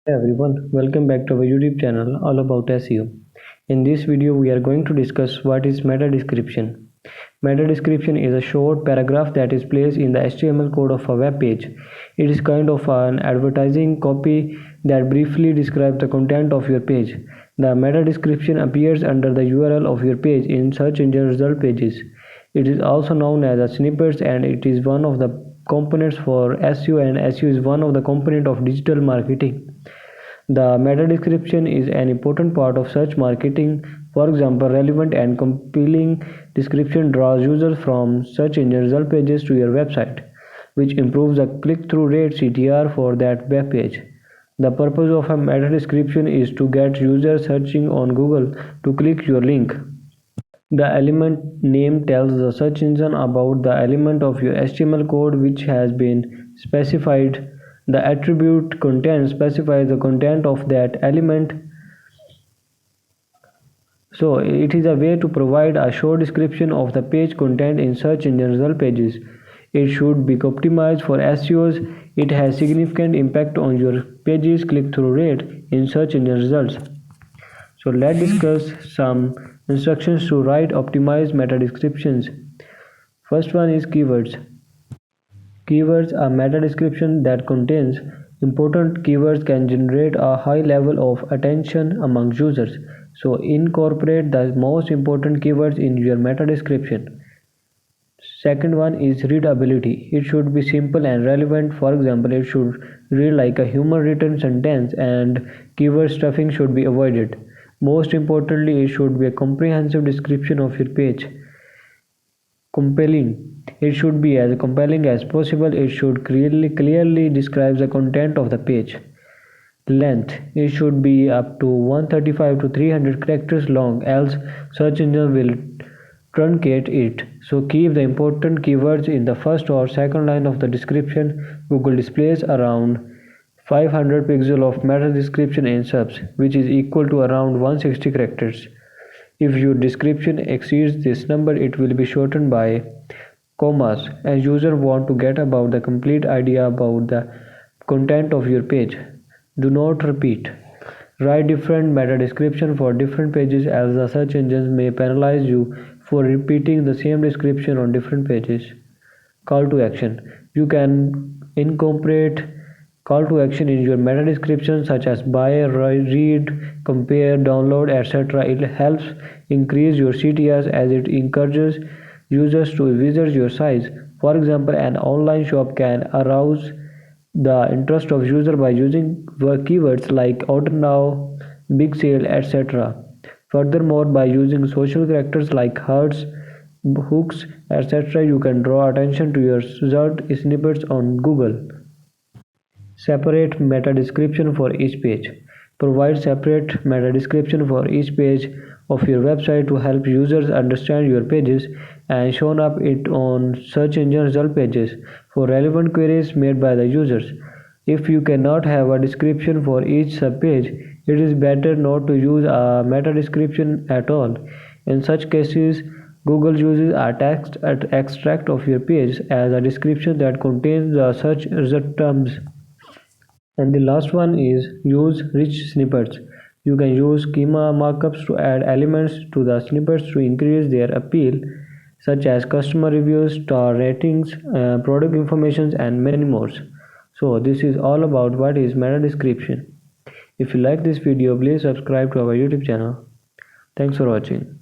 Hey everyone, welcome back to our YouTube channel all about SEO. In this video, we are going to discuss what is meta description. Meta description is a short paragraph that is placed in the HTML code of a web page. It is kind of an advertising copy that briefly describes the content of your page. The meta description appears under the URL of your page in search engine result pages. It is also known as a snippets and it is one of the components for SEO, and SEO is one of the component of digital marketing. The meta description is an important part of search marketing. For example, relevant and compelling description draws users from search engine result pages to your website, which improves the click-through rate (CTR) for that web page. The purpose of a meta description is to get users searching on Google to click your link. The element name tells the search engine about the element of your HTML code which has been specified. The attribute content specifies the content of that element. So it is a way to provide a short description of the page content in search engine result pages. It should be optimized for SEOs. It has significant impact on your page's click-through rate in search engine results. So let's discuss some instructions to write optimized meta descriptions. First one is keywords. Keywords are meta description that contains important keywords can generate a high level of attention among users. So incorporate the most important keywords in your meta description. Second one is readability. It should be simple and relevant. For example, it should read like a human written sentence and keyword stuffing should be avoided. Most importantly, it should be a comprehensive description of your page. Compelling. It should be as compelling as possible. It should clearly describe the content of the page. Length. It should be up to 135 to 300 characters long, else search engine will truncate it. So keep the important keywords in the first or second line of the description. Google displays around 500 pixels of meta description in subs, which is equal to around 160 characters. If your description exceeds this number, it will be shortened by commas as users want to get about the complete idea about the content of your page. Do not repeat. Write different meta description for different pages as the search engines may penalize you for repeating the same description on different pages. Call to action. You can incorporate call to action in your meta description such as buy, read, compare, download, etc. It helps increase your CTRs as it encourages users to visit your site. For example, an online shop can arouse the interest of user by using keywords like order now, big sale, etc. Furthermore, by using social characters like hearts, hooks, etc., you can draw attention to your result snippets on Google. Separate meta description for each page. Provide separate meta description for each page of your website to help users understand your pages and show up it on search engine result pages for relevant queries made by the users. If you cannot have a description for each subpage, it is better not to use a meta description at all. In such cases, Google uses a text extract of your page as a description that contains the search result terms. And the last one is use rich snippets. You can use schema markups to add elements to the snippets to increase their appeal, such as customer reviews, star ratings, product information, and many more. So this is all about what is meta description. If you like this video, please subscribe to our YouTube channel. Thanks for watching.